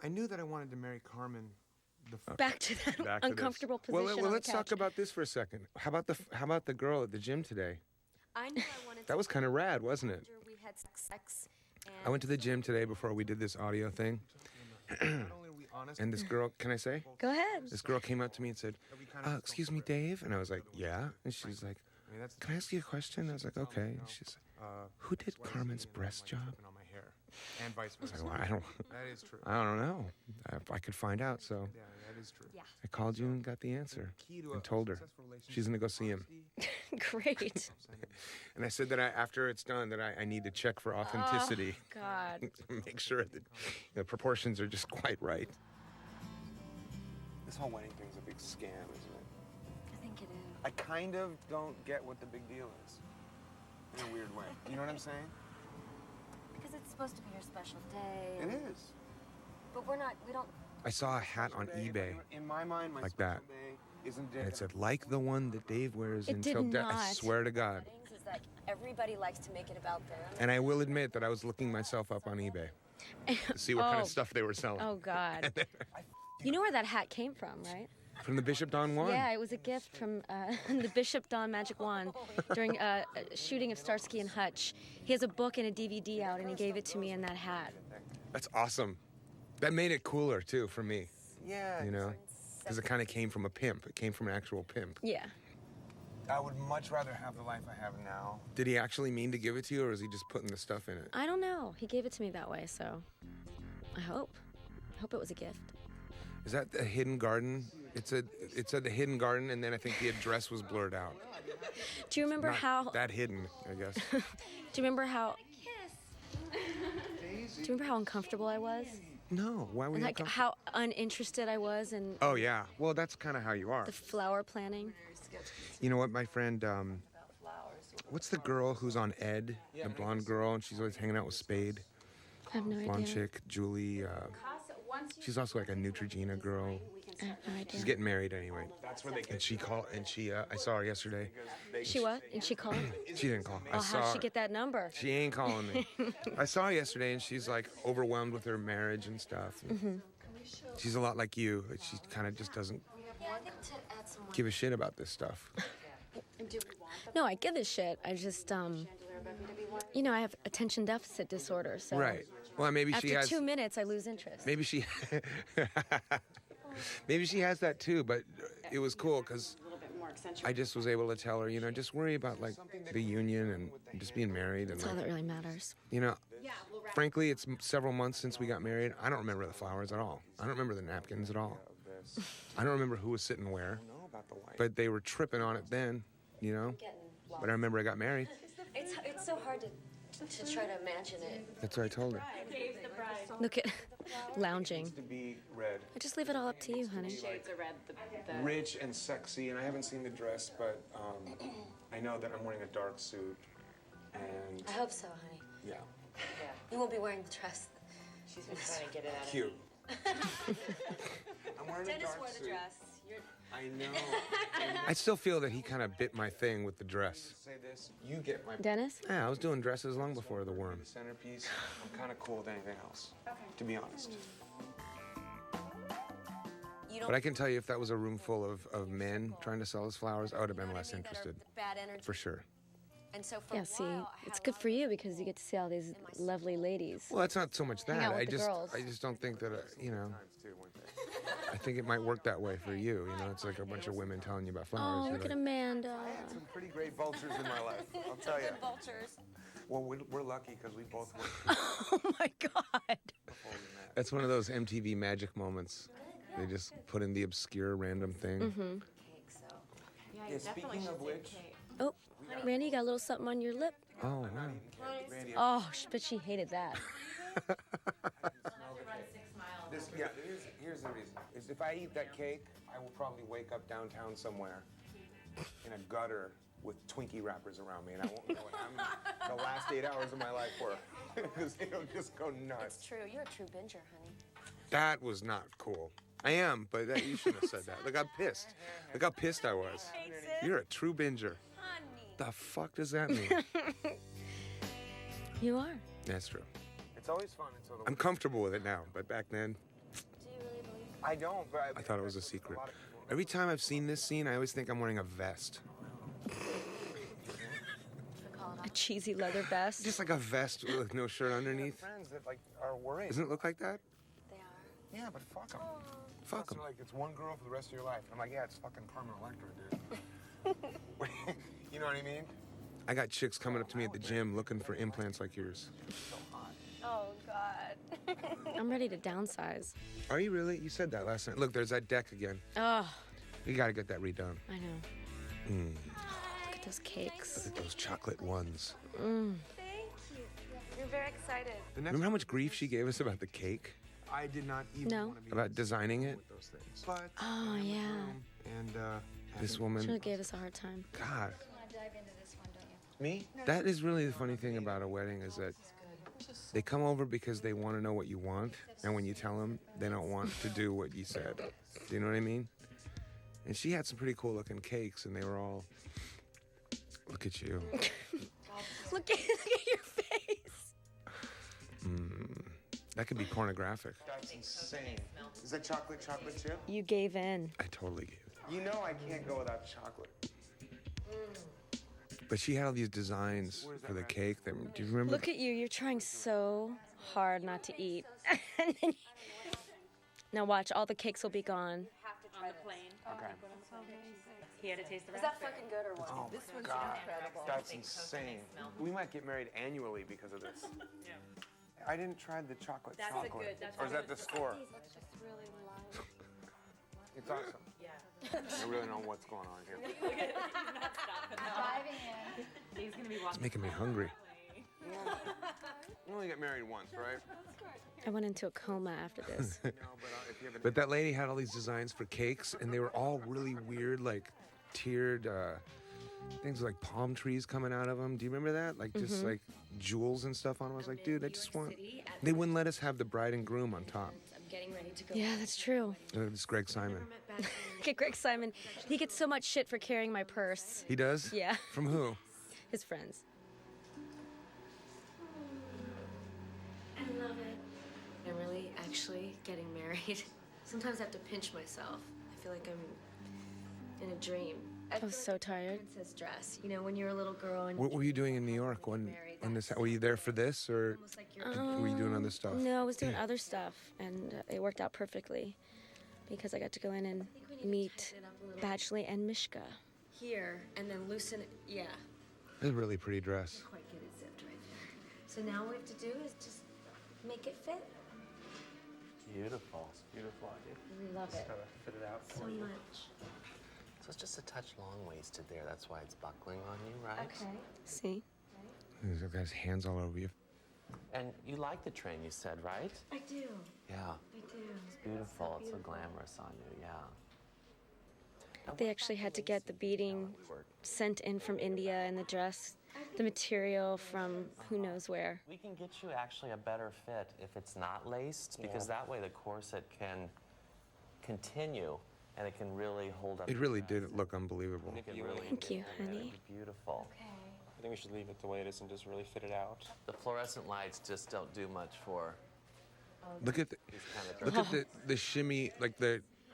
I knew that I wanted to marry Carmen. Back to that uncomfortable position. Well, let's talk about this for a second. How about the girl at the gym today? I knew I wanted That was kind of rad, wasn't it? We had sex. I went to the gym today before we did this audio thing. And this girl, can I say? Go ahead. This girl came up to me and said, excuse me, Dave? And I was like, yeah. And she's like, can I ask you a question? I was like, okay. And she's like, who did Carmen's breast job? And vice versa. I was like, well, That is true. I don't know. I could find out, so Yeah, that is true. Yeah. I called you and got the answer and told her. She's gonna go see him. Great. And I said that after it's done, that I need to check for authenticity. Oh, God. Make sure that the proportions are just quite right. This whole wedding thing's a big scam, isn't it? I think it is. I kind of don't get what the big deal is. In a weird way. You know what I'm saying? Because it's supposed to be your special day. It is. But we don't. I saw a hat on eBay In my mind, my like special that. day isn't And different. it said, like the one that Dave wears It until did death. I not. swear to God. Weddings is that everybody likes to make it about them. And I will admit that I was looking myself up on eBay to see what kind of stuff they were selling. Oh, God. You know where that hat came from, right? From the Bishop Don Juan. Yeah, it was a gift from the Bishop Don Magic Wand during a shooting of Starsky and Hutch. He has a book and a DVD out, and he gave it to me in that hat. That's awesome. That made it cooler, too, for me. Yeah. You know? Because it kind of came from a pimp. It came from an actual pimp. Yeah. I would much rather have the life I have now. Did he actually mean to give it to you, or is he just putting the stuff in it? I don't know. He gave it to me that way, so I hope. I hope it was a gift. Is that the Hidden Garden? It said the Hidden Garden, and then I think the address was blurred out. Do you remember Not how... that hidden, I guess. Do you remember how... Do you remember how uncomfortable I was? No, why were And you like how uninterested I was in Oh, yeah. Well, that's kind of how you are. the flower planning? You know what, my friend, what's the girl who's on Ed? The blonde girl, and she's always hanging out with Spade. I have no Blonde idea. chick, Julie. She's also like a Neutrogena girl. I have no idea. She's getting married anyway. And she called, and I saw her yesterday. She what? And she called? She didn't call. I Oh, saw how'd her. she get that number? She ain't calling me. I saw her yesterday, and she's like overwhelmed with her marriage and stuff. And she's a lot like you. She kind of just doesn't Yeah, I think to add some more. give a shit about this stuff. No, I give a shit. I just, you know, I have attention deficit disorder, so... Right. Well, maybe After she has. 2 minutes, I lose interest. Maybe she. Maybe she has that too. But it was cool because I just was able to tell her, you know, just worry about like the union and just being married and That's all like, that really matters. you know. Frankly, it's several months since we got married. I don't remember the flowers at all. I don't remember the napkins at all. I don't remember who was sitting where. But they were tripping on it then, you know. But I remember I got married. It's so hard to try to imagine it. That's what I told her. Look at lounging. To be red, I just leave it all up to you, honey. Shades of red. The rich and sexy, and I haven't seen the dress, but I know that I'm wearing a dark suit, and I hope so, honey. yeah, You won't be wearing the dress. she's been trying to get it out of cute. I'm wearing a Dennis dark wore the suit. dress. I know. I still feel that he kind of bit my thing with the dress. Say this, you get my. Dennis? Yeah, I was doing dresses long before the worm. Centerpiece. I'm kind of cool with anything else, to be honest. You don't. But I can tell you, if that was a room full of men trying to sell us flowers, I would have been less interested, Bad energy. for sure. And so for Yeah, a see, while, I it's had a good lot for of- you because you get to see all these lovely ladies. Well, it's not so much Hang that. out with the girls. I just don't think that, you know. I think it might work that way for you. You know, it's like a bunch of women telling you about flowers. Oh, You're look at like, Amanda. some pretty great vultures in my life, I'll tell you. Good vultures. Well, we're lucky because we both work. Oh my God. That's one of those MTV magic moments. They just put in the obscure random thing. Mm-hmm. Yeah, speaking of which, Oh, Randy, you got a little something on your lip. oh, wow. Oh, but she hated that. Here's the reason. Is if I eat that cake, I will probably wake up downtown somewhere in a gutter with Twinkie wrappers around me, and I won't know what the last 8 hours of my life were. Because it'll just go nuts. It's true. You're a true binger, honey. That was not cool. I am, but you shouldn't have said that. Look, I'm pissed. Look how pissed I was. You're a true binger. The fuck does that mean? You are. That's true. It's always fun until I'm comfortable with it now, but back then, I don't, but I thought it was a secret. Every time I've seen this scene, I always think I'm wearing a vest. A cheesy leather vest. Just like a vest with no shirt underneath. Friends that like are worried. Doesn't it look like that? They are. Yeah, but fuck them. Fuck 'em. Like it's one girl for the rest of your life. I'm like, yeah, it's fucking Carmen Electra, dude. You know what I mean? I got chicks coming up to me at the gym looking for implants like yours. Oh, God. I'm ready to downsize. Are you really? You said that last night. Look, there's that deck again. Oh, You gotta get that redone. I know. Look at those cakes. Look at those chocolate ones. Thank you. You're very excited. Remember how much grief she gave us about the cake? I did not even No. want to be About designing it? with those things. But Oh, yeah. And this She woman, really gave us a hard time. God, Want to dive into this one, don't you? me? that is really the funny thing about a wedding is that they come over because they want to know what you want, and when you tell them, they don't want to do what you said. Do you know what I mean? And she had some pretty cool looking cakes, and they were all, look at you. Look at your face. That could be pornographic. That's insane. Is that chocolate chip? You gave in. I totally gave it. You know I can't go without chocolate. But she had all these designs for the cake. Do you remember? Look at you. You're trying so hard not to eat. Now watch. All the cakes will be gone. On the plane. Okay. He had to taste the Is that fucking good or what? Oh This my one's God. incredible. That's insane. We might get married annually because of this. I didn't try the chocolate That's a good. That's Or is that the score? It's just really light. It's awesome. Yeah. I really don't know what's going on here. Diving in. He's gonna be walking. It's making me hungry. You only get married once, right? I went into a coma after this. But that lady had all these designs for cakes, and they were all really weird, like tiered things like palm trees coming out of them. Do you remember that? Like just like jewels and stuff on them. I was like, dude, I just want. They wouldn't let us have the bride and groom on top. I'm getting ready to go. Yeah, that's true. It's Greg Simon. Look at Greg Simon. He gets so much shit for carrying my purse. He does? Yeah. From who? His friends. I love it. I'm really actually getting married. Sometimes I have to pinch myself. I feel like I'm in a dream. I was so tired. Princess dress. You know, when you're a little girl and What were you doing in New York when this? Were you there for this, or almost like you're were you doing other stuff? No, I was doing other stuff, and it worked out perfectly because I got to go in and meet Badgley and Mishka. here and then loosen it. Yeah. It's a really pretty dress. Quite get it zipped right there. So now what we have to do is just make it fit. Beautiful. It's beautiful. Love it. Gotta fit it out So for you. much. So it's just a touch long-waisted there. That's why it's buckling on you, right? Okay. See? He's got his hands all over you. And you like the train, you said, right? I do. Yeah. I do. It's beautiful. It's so glamorous on you. Yeah. Now, They what actually about had to the get the laces? beading How it work? sent in from India and the dress, the material from who knows where. We can get you actually a better fit if it's not laced, because that way the corset can continue and it can really hold up. It your really dress. did look unbelievable. It can really Thank you, it'd honey. be beautiful. Okay. I think we should leave it the way it is and just really fit it out. The fluorescent lights just don't do much for Look at the, these kind of look at the shimmy, like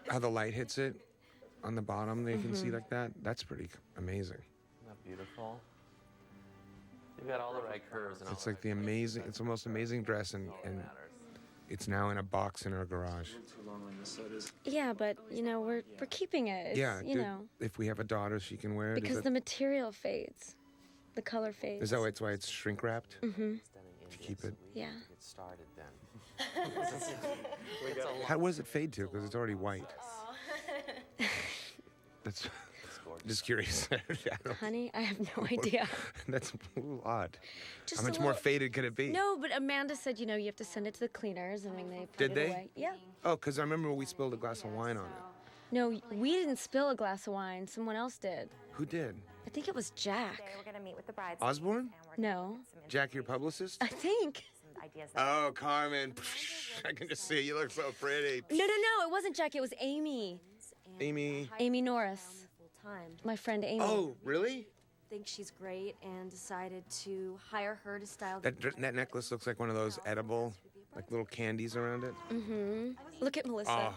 how the light hits it on the bottom. They can see like that. That's pretty amazing. Isn't that beautiful? You've got all the right curves and all It's the like the amazing. It's the most amazing dress, and matters. it's now in a box in our garage. Yeah, but you know we're keeping it. It's, Yeah, you dude, know, if we have a daughter, she can wear it. because the material fades, the color fades. Is that why it's shrink wrapped? It's done in India, keep so it. we Yeah. need to get started then. It's a How does it fade to? Because it's already white. That's gorgeous. just curious. I don't- Honey, I have no idea. That's a little odd. Just How a much more little- faded could it be? No, but Amanda said, you know, you have to send it to the cleaners, and when they put Did it they? away. Yeah. Oh, because I remember we spilled a glass of wine on it. No, we didn't spill a glass of wine. Someone else did. Who did? I think it was Jack. Today we're gonna meet with the brides. Osborne? No, Jack, your publicist? I think. Some ideas that Oh, Carmen. I can just see you look so pretty. No, it wasn't Jack. It was Amy. Amy. Amy Norris, Full time. my friend Amy. Oh, really? Think she's great and decided to hire her to style. That necklace looks like one of those edible, like little candies around it. Look at Melissa. Oh,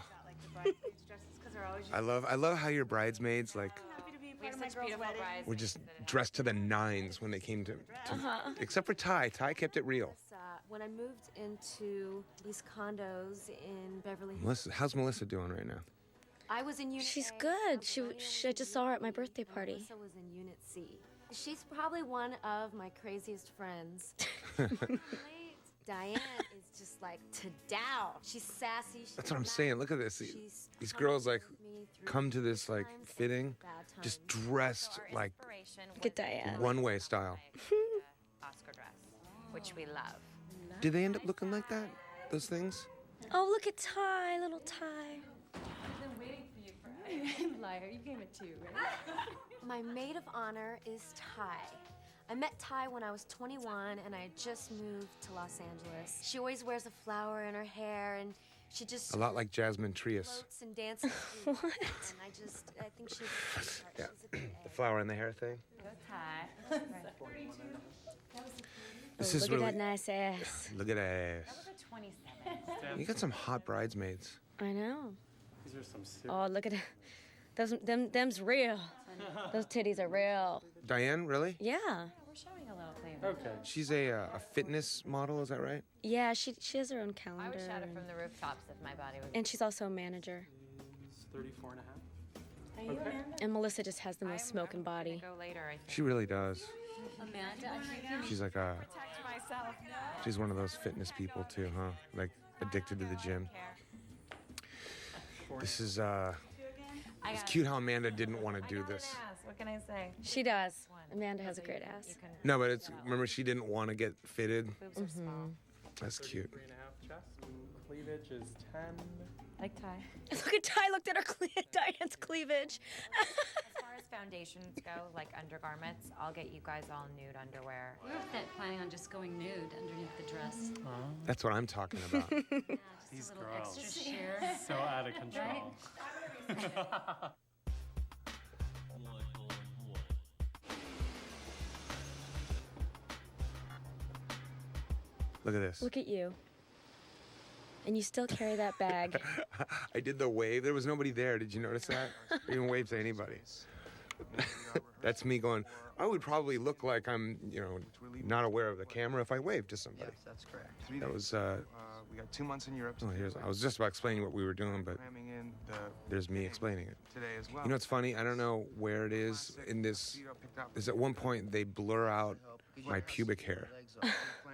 like the bridesmaids' dresses because they're always I love how your bridesmaids like happy to be part of my girl's wedding. were just dressed to the nines when they came to except for Ty. Ty kept it real. When I moved into these condos in Beverly Hills, Melissa, how's Melissa doing right now? I was in Unit She's A. good. I just saw her at my birthday party. Melissa was in Unit C. She's probably one of my craziest friends. Diane is just like to doubt. She's sassy. She's That's what I'm saying. Look at this. These girls like come to this like fitting, just dressed like Look at Diane. runway style. Oscar dress, which we love. Did they end up looking like that? Those things? Oh, look at Ty, little Ty. Liar, you came at 2, right? My maid of honor is Ty. I met Ty when I was 21 and I had just moved to Los Angeles. She always wears a flower in her hair and she just A lot like Jasmine Trias. floats and dances. What? And I think she's a sweetheart. Yeah. She's a good The egg. flower in the hair thing. Hi. This is Look really. at that nice ass. Look at that ass. That was a 27. You got some hot bridesmaids. I know. These are some Oh, look at it. Them's real. Those titties are real. Diane, really? Yeah. We're showing a little cleavage. Okay. She's a fitness model, is that right? Yeah, she has her own I calendar. would shout it from the rooftops if my body was. And she's also a manager. It's 34 and a half. Are you Amanda? And Melissa just has the most smoking body. Go later, I think. She really does. Amanda? She's like she's one of those fitness people too, huh? Like addicted to the gym. This is it's cute how Amanda didn't want to do this. What can I say? She does. Amanda has a great ass. No, but it's remember she didn't want to get fitted. Boobs are small. That's cute. 3 and a half chest. Cleavage is 10. Like Ty. Look at Ty looked at her Diane's cleavage. As far as foundations go, like undergarments, I'll get you guys all nude underwear. We were planning on just going nude underneath the dress. That's what I'm talking about. These A little girls. extra sheer. So out of control. Look at this. Look at you. And you still carry that bag. I did the wave. There was nobody there. Did you notice that? I didn't wave to anybody. That's me going, I would probably look like I'm, not aware of the camera if I waved to somebody. Yes, that's correct. That was, We got 2 months in Europe. oh, I was just about explaining what we were doing, but Cramming in there's me explaining it. today as well. You know what's funny? I don't know where it is in this. Is at one point they blur out my pubic hair. Do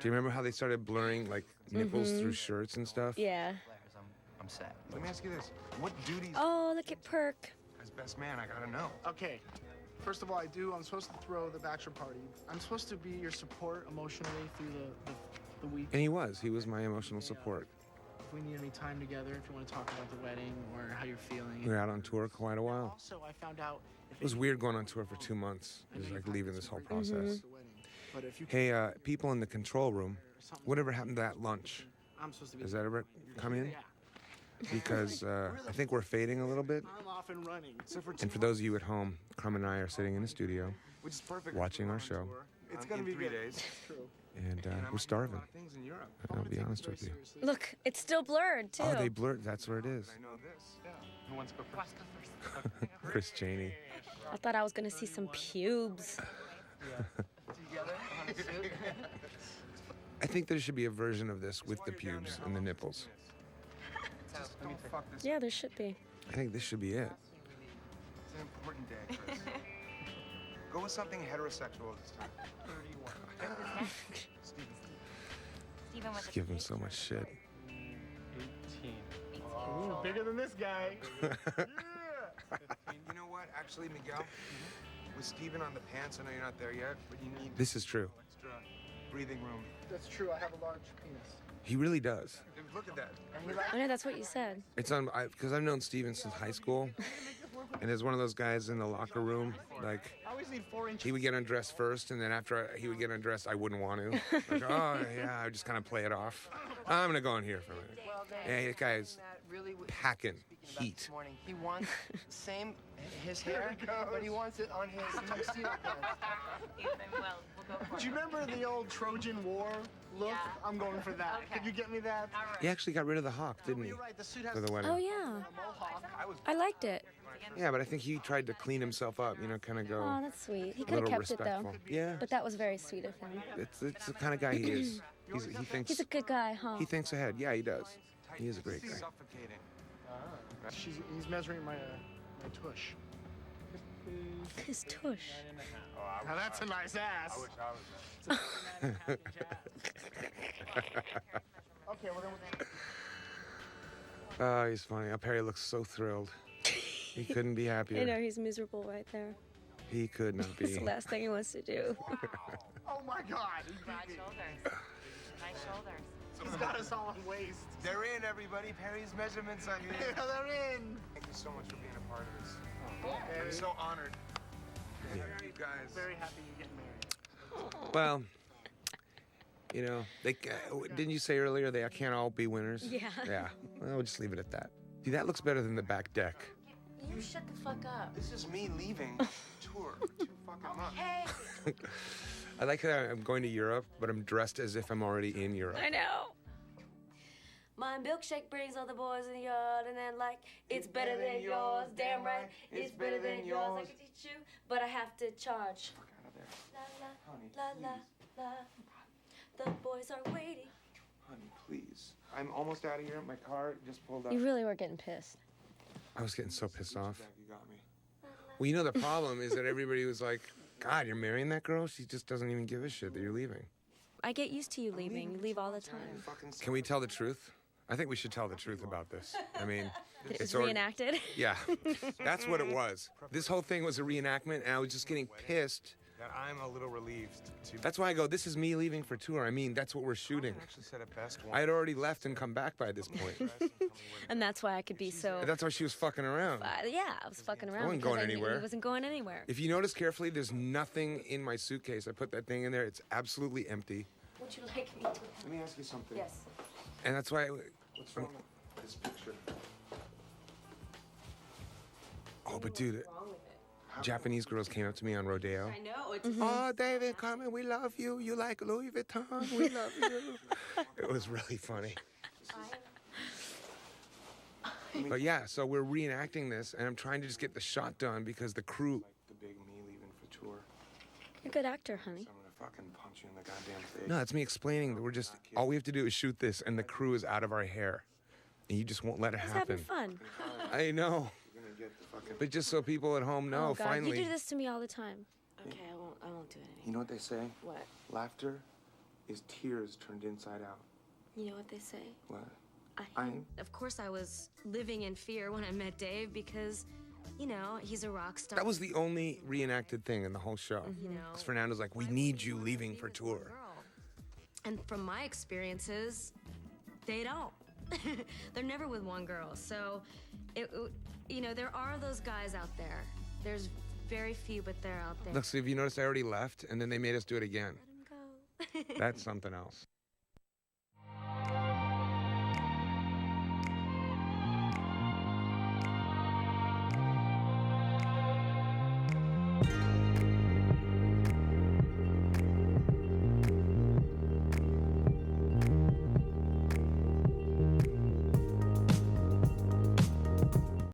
you remember how they started blurring like nipples through shirts and stuff? Yeah. I'm set. Let me ask you this: what duties, Oh, look at Perk. as best man, I gotta know? Okay. First of all, I'm supposed to throw the bachelor party. I'm supposed to be your support emotionally through the week. And he was my emotional support. If we need any time together, if you want to talk about the wedding or how you're feeling. We were out on tour quite a while. Also, I found out It was weird going on tour for 2 months. It was like leaving this whole process. the wedding. But if you Hey, people in the control room, whatever happened to that lunch? I'm supposed to be. Does that ever come in? Yeah. Because I think we're fading a little bit. I'm off and running. And for those of you at home, Carmen and I are sitting in the studio, Which is perfect. watching our show, It's gonna be 3 days. True. and And I we're might do a starving. lot of things in Europe. I'll be honest with you. Look, it's still blurred too. Oh, they blurred. That's where it is. I know this. Yeah. Who wants to go first? Chris Cheney. I thought I was gonna see some pubes. Together on a suit. I think there should be a version of this with the pubes and the nipples. Just don't fuck this. Yeah, there should be. I think this should be it. It's an important day, Chris. Go with something heterosexual this time. 31. Steven. Steven with Just give him so much shit. 18. Ooh, bigger than this guy. You know what? Actually, Miguel, with Steven on the pants, I know you're not there yet, but you need This is true. extra breathing room. That's true. I have a large penis. He really does. Dude, look at that. I know that's what you said. It's on because I've known Steven since high school, And there's one of those guys in the locker room, like, I always need 4 inches. he would get undressed first, and then after he would get undressed, I wouldn't want to. Like, oh, yeah, I would just kind of play it off. I'm going to go in here for a minute. Hey, that guy's packing heat. He wants same his hair, but he wants it on his tuxedo pants. Do you remember the old Trojan War look? Yeah. I'm going for that. Okay. Could you get me that? He actually got rid of the hawk, didn't he, You're right. The suit has for the wedding? Oh, yeah. I liked it. Yeah, but I think he tried to clean himself up, you know, kind of go Oh, that's sweet. He a could have little kept it, though. respectful. Yeah, But that was very sweet of him. it's the kind of guy he is. He thinks He's a good guy, huh? he thinks ahead. Yeah, he does. He is a great guy. Suffocating. He's measuring my tush. His tush. Now that's a nice ass. I wish I was there. Okay, well then. Oh, he's funny. Perry looks so thrilled. He couldn't be happier. I know, he's miserable right there. He could not It's be. the last thing he wants to do. Oh my God. Broad shoulders. Nice shoulders. He's got us all on waist. They're in, everybody. Perry's measurements are here. They're in. Thank you so much for being a part of this. I'm so honored. Yeah. You guys. Very happy you're getting married. Well, you know, they didn't you say earlier they can't all be winners? Yeah. Yeah. Well, we'll just leave it at that. See, that looks better than the back deck. You shut the fuck up. This is me leaving the tour for 2 fucking months. Hey. I like that I'm going to Europe, but I'm dressed as if I'm already in Europe. I know. My milkshake brings all the boys in the yard, and then like, it's better than yours. Damn right, it's better than yours. I can teach you, but I have to charge. Fuck out of there. La Honey, la, la please. la la. The boys are waiting. Honey, please. I'm almost out of here. My car just pulled up. You really were getting pissed. I was getting so pissed off. You got me. Well, you know, the problem is that everybody was like, God, you're marrying that girl? She just doesn't even give a shit that you're leaving. I get used to you leaving. You leave all the time. Can we tell the truth? I think we should tell the truth about this. I mean, It was already- reenacted. Yeah, that's what it was. This whole thing was a reenactment, and I was just getting pissed. That I'm a little relieved to. That's why I go, this is me leaving for tour. I mean, that's what we're shooting. Carmen actually said it best. I had already left and come back by this point. And that's why I could be so. That's why she was fucking around. Yeah, I was fucking around. wasn't because going I knew anywhere. He wasn't going anywhere. If you notice carefully, there's nothing in my suitcase. I put that thing in there. It's absolutely empty. Would you like me to? Let me ask you something. Yes. And that's why. What's wrong with this picture? Oh, but dude, Japanese girls came up to me on Rodeo. I know. It's Oh, David, Carmen, we love you. You like Louis Vuitton. We love you. It was really funny. But yeah, so we're reenacting this, and I'm trying to just get the shot done because the crew. The big me leaving for tour. You're a good actor, honey. I'm gonna fucking punch you in the goddamn face. No, that's me explaining that we're just. All we have to do is shoot this, and the crew is out of our hair, and you just won't let it He's happen. having fun. I know, You're gonna get the fucking. but just so people at home know, Oh God, finally. you do this to me all the time. okay. I won't do it You anymore. know what they say? What? Laughter is tears turned inside out. You know what they say? What? Of course, I was living in fear when I met Dave because, you know, he's a rock star. That was the only reenacted thing in the whole show. You know. Because Fernando's like, we need you leaving for tour. And from my experiences, they don't. They're never with one girl. So, you know, there are those guys out there. There's very few, but they're out there. Look, so if you notice, I already left, and then they made us do it again. Let 'em go. That's something else.